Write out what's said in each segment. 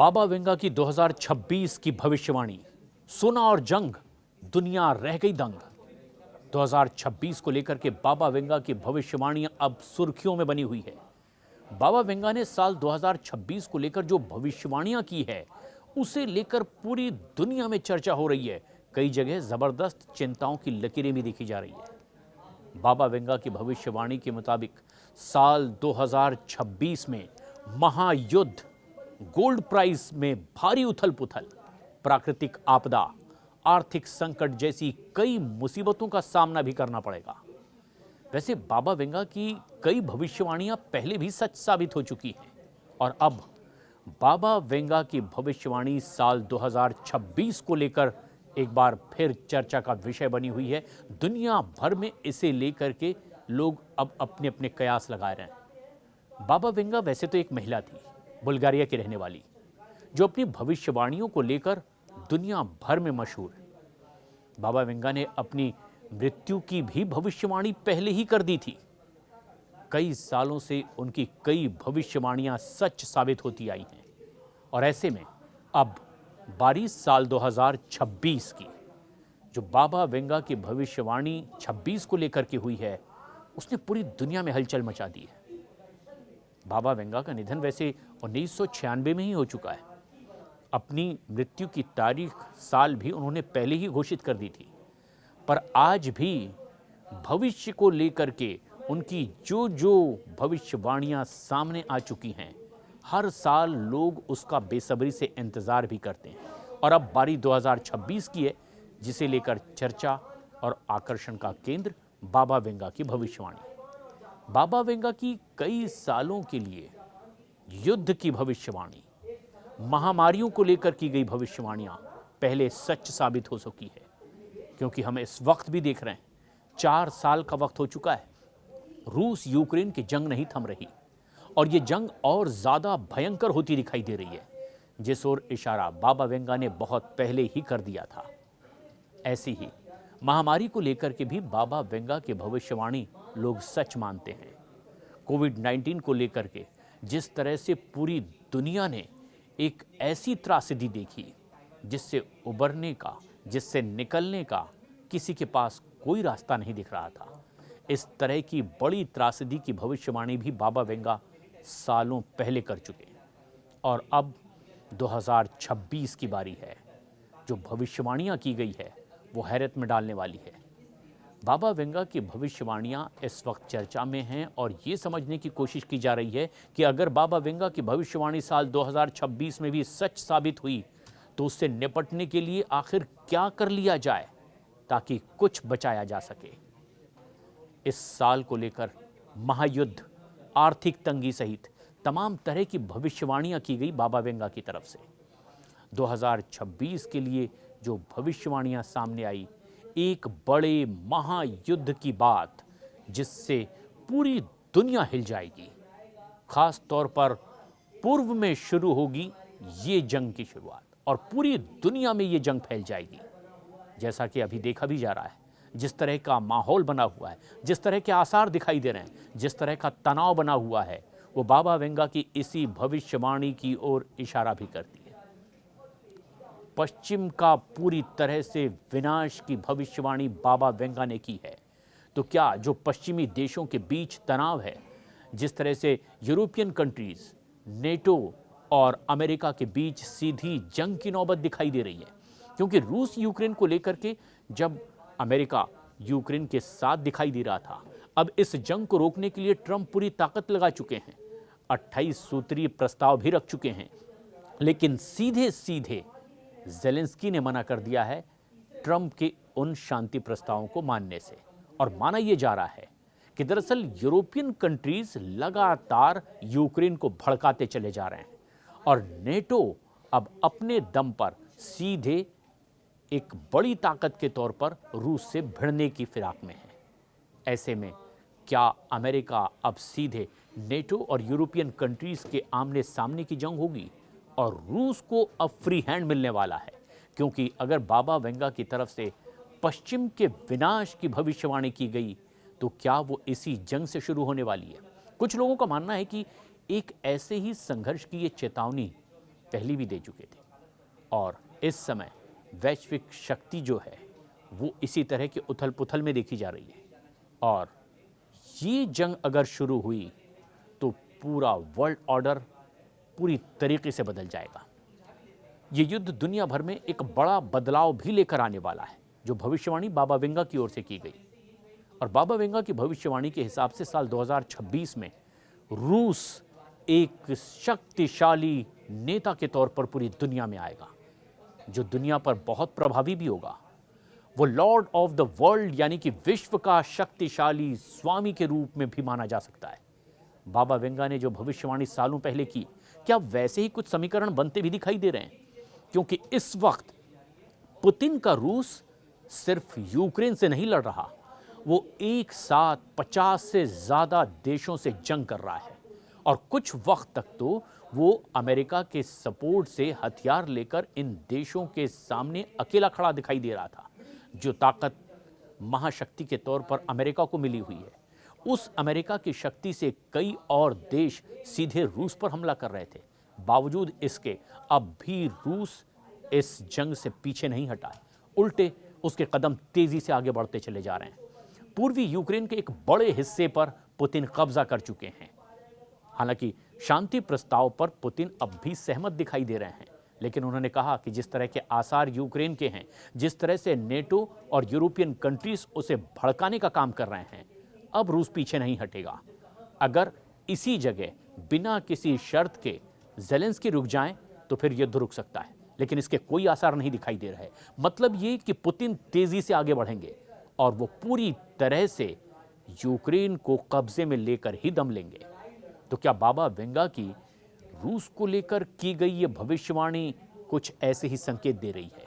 बाबा Venga की 2026 की भविष्यवाणी, सोना और जंग, दुनिया रह गई दंग। 2026 को लेकर के बाबा वेंगा की भविष्यवाणी अब सुर्खियों में बनी हुई है। बाबा वेंगा ने साल 2026 को लेकर जो भविष्यवाणियां की है, उसे लेकर पूरी दुनिया में चर्चा हो रही है। कई जगह जबरदस्त चिंताओं की लकीरें भी देखी जा रही है। बाबा वेंगा की भविष्यवाणी के मुताबिक साल 2026 में महायुद्ध, गोल्ड प्राइस में भारी उथल पुथल, प्राकृतिक आपदा, आर्थिक संकट जैसी कई मुसीबतों का सामना भी करना पड़ेगा। वैसे बाबा वेंगा की कई भविष्यवाणियां पहले भी सच साबित हो चुकी हैं और अब बाबा वेंगा की भविष्यवाणी साल 2026 को लेकर एक बार फिर चर्चा का विषय बनी हुई है। दुनिया भर में इसे लेकर के लोग अब अपने अपने कयास लगा रहे हैं। बाबा वेंगा वैसे तो एक महिला थी, बुल्गारिया की रहने वाली, जो अपनी भविष्यवाणियों को लेकर दुनिया भर में मशहूर है। बाबा वेंगा ने अपनी मृत्यु की भी भविष्यवाणी पहले ही कर दी थी। कई सालों से उनकी कई भविष्यवाणियां सच साबित होती आई हैं और ऐसे में अब बारी साल 2026 की, जो बाबा वेंगा की भविष्यवाणी 26 को लेकर के हुई है, उसने पूरी दुनिया में हलचल मचा दी है। बाबा वेंगा का निधन वैसे 1996 में ही हो चुका है। अपनी मृत्यु की तारीख, साल भी उन्होंने पहले ही घोषित कर दी थी, पर आज भी भविष्य को लेकर के उनकी जो जो भविष्यवाणियां सामने आ चुकी हैं, हर साल लोग उसका बेसब्री से इंतजार भी करते हैं। और अब बारी 2026 की है, जिसे लेकर चर्चा और आकर्षण का केंद्र बाबा वेंगा की भविष्यवाणी। बाबा वेंगा की कई सालों के लिए युद्ध की भविष्यवाणी, महामारियों को लेकर की गई भविष्यवाणियां पहले सच साबित हो चुकी है, क्योंकि हम इस वक्त भी देख रहे हैं 4 साल का वक्त हो चुका है, रूस यूक्रेन की जंग नहीं थम रही और ये जंग और ज्यादा भयंकर होती दिखाई दे रही है, जिस ओर इशारा बाबा वेंगा ने बहुत पहले ही कर दिया था। ऐसी ही महामारी को लेकर के भी बाबा वेंगा की भविष्यवाणी लोग सच मानते हैं। कोविड-19 को लेकर के जिस तरह से पूरी दुनिया ने एक ऐसी त्रासदी देखी, जिससे उबरने का, जिससे निकलने का किसी के पास कोई रास्ता नहीं दिख रहा था, इस तरह की बड़ी त्रासदी की भविष्यवाणी भी बाबा वेंगा सालों पहले कर चुके हैं। और अब 2026 की बारी है। जो भविष्यवाणियां की गई है, वो हैरत में डालने वाली है। बाबा वेंगा की भविष्यवाणियां इस वक्त चर्चा में हैं और ये समझने की कोशिश की जा रही है कि अगर बाबा वेंगा की भविष्यवाणी साल 2026 में भी सच साबित हुई, तो उससे निपटने के लिए आखिर क्या कर लिया जाए ताकि कुछ बचाया जा सके। इस साल को लेकर महायुद्ध, आर्थिक तंगी सहित तमाम तरह की भविष्यवाणियां की गई बाबा वेंगा की तरफ से। 2026 के लिए जो भविष्यवाणियां सामने आई, एक बड़े महायुद्ध की बात, जिससे पूरी दुनिया हिल जाएगी। खास तौर पर पूर्व में शुरू होगी ये जंग की शुरुआत और पूरी दुनिया में ये जंग फैल जाएगी। जैसा कि अभी देखा भी जा रहा है, जिस तरह का माहौल बना हुआ है, जिस तरह के आसार दिखाई दे रहे हैं, जिस तरह का तनाव बना हुआ है, वो बाबा वेंगा की इसी भविष्यवाणी की ओर इशारा भी करती है। पश्चिम का पूरी तरह से विनाश की भविष्यवाणी बाबा वेंगा ने की है, तो क्या जो पश्चिमी देशों के बीच तनाव है, जिस तरह से यूरोपियन कंट्रीज, नेटो और अमेरिका के बीच सीधी जंग की नौबत दिखाई दे रही है, क्योंकि रूस यूक्रेन को लेकर के जब अमेरिका यूक्रेन के साथ दिखाई दे रहा था, अब इस जंग को रोकने के लिए ट्रंप पूरी ताकत लगा चुके हैं, 28 सूत्रीय प्रस्ताव भी रख चुके हैं, लेकिन सीधे सीधे ज़ेलेंस्की ने मना कर दिया है ट्रंप के उन शांति प्रस्तावों को मानने से। और माना यह जा रहा है कि दरअसल यूरोपियन कंट्रीज लगातार यूक्रेन को भड़काते चले जा रहे हैं और नेटो अब अपने दम पर सीधे एक बड़ी ताकत के तौर पर रूस से भिड़ने की फिराक में है। ऐसे में क्या अमेरिका अब सीधे नेटो और यूरोपियन कंट्रीज के आमने सामने की जंग होगी और रूस को अब फ्री हैंड मिलने वाला है, क्योंकि अगर बाबा वेंगा की तरफ से पश्चिम के विनाश की भविष्यवाणी की गई, तो क्या वो इसी जंग से शुरू होने वाली है। कुछ लोगों का मानना है कि एक ऐसे ही संघर्ष की ये चेतावनी पहले भी दे चुके थे। और इस समय वैश्विक शक्ति जो है वो इसी तरह के उथल पुथल में देखी जा रही है। और ये जंग अगर शुरू हुई तो पूरा वर्ल्ड ऑर्डर पूरी तरीके से बदल जाएगा। ये युद्ध दुनिया भर में एक बड़ा बदलाव भी लेकर आने वाला है, जो भविष्यवाणी बाबा वेंगा की ओर से की गई। और बाबा वेंगा की भविष्यवाणी के हिसाब से साल 2026 में रूस एक शक्तिशाली नेता के तौर पर पूरी दुनिया में आएगा, जो दुनिया पर बहुत प्रभावी भी होगा। वो लॉर्ड ऑफ द वर्ल्ड यानी कि विश्व का शक्तिशाली स्वामी के रूप में भी माना जा सकता है। बाबा वेंगा ने जो भविष्यवाणी सालों पहले की, क्या वैसे ही कुछ समीकरण बनते भी दिखाई दे रहे हैं? क्योंकि इस वक्त पुतिन का रूस सिर्फ यूक्रेन से नहीं लड़ रहा, वो एक साथ 50 से ज्यादा देशों से जंग कर रहा है। और कुछ वक्त तक तो वो अमेरिका के सपोर्ट से हथियार लेकर इन देशों के सामने अकेला खड़ा दिखाई दे रहा था। जो ताकत महाशक्ति के तौर पर अमेरिका को मिली हुई है, उस अमेरिका की शक्ति से कई और देश सीधे रूस पर हमला कर रहे थे। बावजूद इसके अब भी रूस इस जंग से पीछे नहीं हटा है, उल्टे उसके कदम तेजी से आगे बढ़ते चले जा रहे हैं। पूर्वी यूक्रेन के एक बड़े हिस्से पर पुतिन कब्जा कर चुके हैं। हालांकि शांति प्रस्ताव पर पुतिन अब भी सहमत दिखाई दे रहे हैं, लेकिन उन्होंने कहा कि जिस तरह के आसार यूक्रेन के हैं, जिस तरह से नेटो और यूरोपियन कंट्रीज उसे भड़काने का काम कर रहे हैं, अब रूस पीछे नहीं हटेगा। अगर इसी जगह बिना किसी शर्त के ज़ेलेंस्की रुक जाएं तो फिर युद्ध रुक सकता है, लेकिन इसके कोई आसार नहीं दिखाई दे रहे। मतलब ये कि पुतिन तेजी से आगे बढ़ेंगे और वो पूरी तरह से यूक्रेन को कब्जे में लेकर ही दम लेंगे। तो क्या बाबा वेंगा की रूस को लेकर की गई ये भविष्यवाणी कुछ ऐसे ही संकेत दे रही है?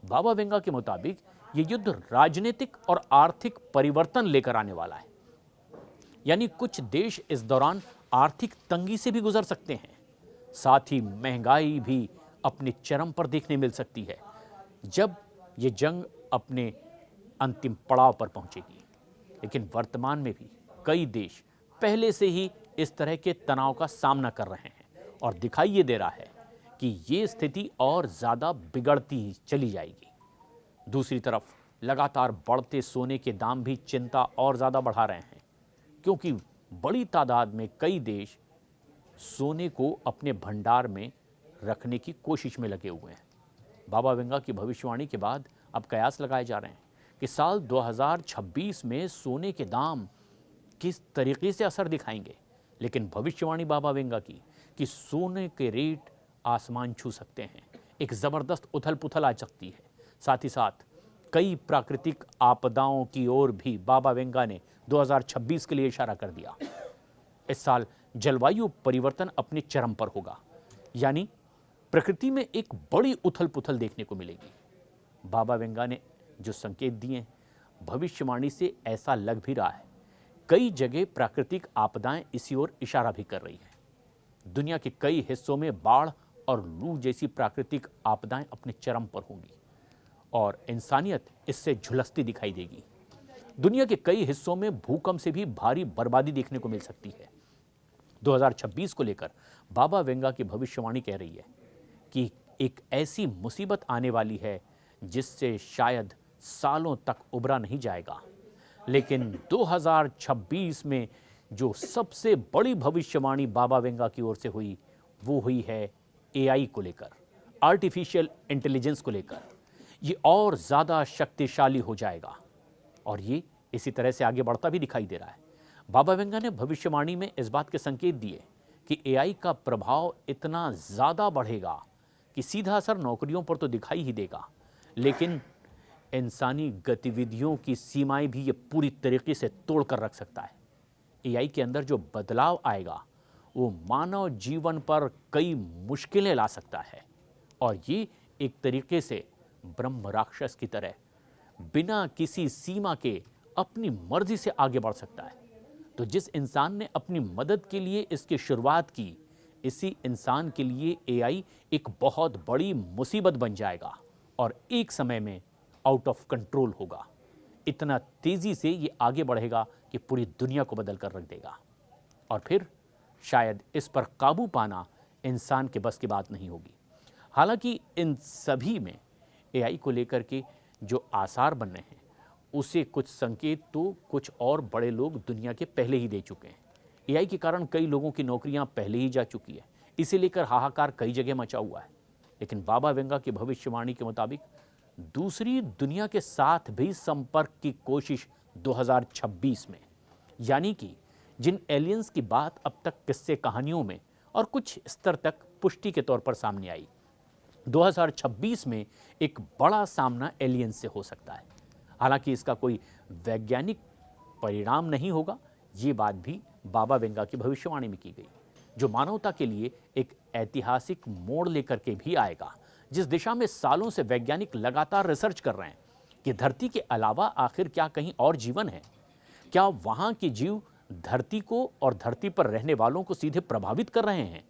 बाबा वेंगा के मुताबिक ये युद्ध राजनीतिक और आर्थिक परिवर्तन लेकर आने वाला है। यानी कुछ देश इस दौरान आर्थिक तंगी से भी गुजर सकते हैं, साथ ही महंगाई भी अपने चरम पर देखने मिल सकती है जब ये जंग अपने अंतिम पड़ाव पर पहुंचेगी। लेकिन वर्तमान में भी कई देश पहले से ही इस तरह के तनाव का सामना कर रहे हैं और दिखाई ये दे रहा है कि ये स्थिति और ज़्यादा बिगड़ती चली जाएगी। दूसरी तरफ लगातार बढ़ते सोने के दाम भी चिंता और ज़्यादा बढ़ा रहे हैं, क्योंकि बड़ी तादाद में कई देश सोने को अपने भंडार में रखने की कोशिश में लगे हुए हैं। बाबा वेंगा की भविष्यवाणी के बाद अब कयास लगाए जा रहे हैं कि साल 2026 में सोने के दाम किस तरीके से असर दिखाएंगे। लेकिन भविष्यवाणी बाबा वेंगा की कि सोने के रेट आसमान छू सकते हैं, एक ज़बरदस्त उथल पुथल आ सकती है। साथ ही साथ कई प्राकृतिक आपदाओं की ओर भी बाबा वेंगा ने 2026 के लिए इशारा कर दिया। इस साल जलवायु परिवर्तन अपने चरम पर होगा, यानी प्रकृति में एक बड़ी उथल पुथल देखने को मिलेगी। बाबा वेंगा ने जो संकेत दिए, भविष्यवाणी से ऐसा लग भी रहा है कई जगह प्राकृतिक आपदाएं इसी ओर इशारा भी कर रही हैं। दुनिया के कई हिस्सों में बाढ़ और लू जैसी प्राकृतिक आपदाएं अपने चरम पर होंगी और इंसानियत इससे झुलसती दिखाई देगी। दुनिया के कई हिस्सों में भूकंप से भी भारी बर्बादी देखने को मिल सकती है। 2026 को लेकर बाबा वेंगा की भविष्यवाणी कह रही है कि एक ऐसी मुसीबत आने वाली है जिससे शायद सालों तक उबरा नहीं जाएगा। लेकिन 2026 में जो सबसे बड़ी भविष्यवाणी बाबा वेंगा की ओर से हुई, वो हुई है एआई को लेकर, आर्टिफिशियल इंटेलिजेंस को लेकर। ये और ज़्यादा शक्तिशाली हो जाएगा और ये इसी तरह से आगे बढ़ता भी दिखाई दे रहा है। बाबा वेंगा ने भविष्यवाणी में इस बात के संकेत दिए कि एआई का प्रभाव इतना ज़्यादा बढ़ेगा कि सीधा असर नौकरियों पर तो दिखाई ही देगा, लेकिन इंसानी गतिविधियों की सीमाएं भी ये पूरी तरीके से तोड़ कर रख सकता है। एआई के अंदर जो बदलाव आएगा वो मानव जीवन पर कई मुश्किलें ला सकता है और ये एक तरीके से ब्रह्म राक्षस की तरह बिना किसी सीमा के अपनी मर्जी से आगे बढ़ सकता है। तो जिस इंसान ने अपनी मदद के लिए इसकी शुरुआत की, इसी इंसान के लिए एआई एक बहुत बड़ी मुसीबत बन जाएगा और एक समय में आउट ऑफ कंट्रोल होगा। इतना तेजी से ये आगे बढ़ेगा कि पूरी दुनिया को बदल कर रख देगा और फिर शायद इस पर काबू पाना इंसान के बस की बात नहीं होगी। हालांकि इन सभी में एआई को लेकर के जो आसार बन रहे हैं, उसे कुछ संकेत तो कुछ और बड़े लोग दुनिया के पहले ही दे चुके हैं। एआई के कारण कई लोगों की नौकरियां पहले ही जा चुकी है। इसे लेकर हाहाकार कई जगह मचा हुआ है। लेकिन बाबा वेंगा की भविष्यवाणी के मुताबिक दूसरी दुनिया के साथ भी संपर्क की कोशिश 2026 में, यानी कि जिन एलियंस की बात अब तक किस्से कहानियों में और कुछ स्तर तक पुष्टि के तौर पर सामने आई, 2026 में एक बड़ा सामना एलियंस से हो सकता है। हालांकि इसका कोई वैज्ञानिक परिणाम नहीं होगा, ये बात भी बाबा वेंगा की भविष्यवाणी में की गई, जो मानवता के लिए एक ऐतिहासिक मोड़ लेकर के भी आएगा, जिस दिशा में सालों से वैज्ञानिक लगातार रिसर्च कर रहे हैं कि धरती के अलावा आखिर क्या कहीं और जीवन है। क्या वहां के जीव धरती को और धरती पर रहने वालों को सीधे प्रभावित कर रहे हैं?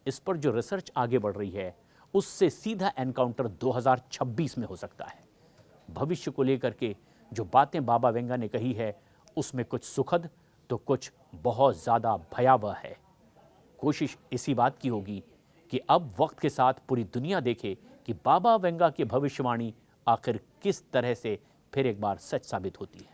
इस पर जो रिसर्च आगे बढ़ रही है, उससे सीधा एनकाउंटर 2026 में हो सकता है। भविष्य को लेकर के जो बातें बाबा वेंगा ने कही है, उसमें कुछ सुखद तो कुछ बहुत ज़्यादा भयावह है। कोशिश इसी बात की होगी कि अब वक्त के साथ पूरी दुनिया देखे कि बाबा वेंगा की भविष्यवाणी आखिर किस तरह से फिर एक बार सच साबित होती है।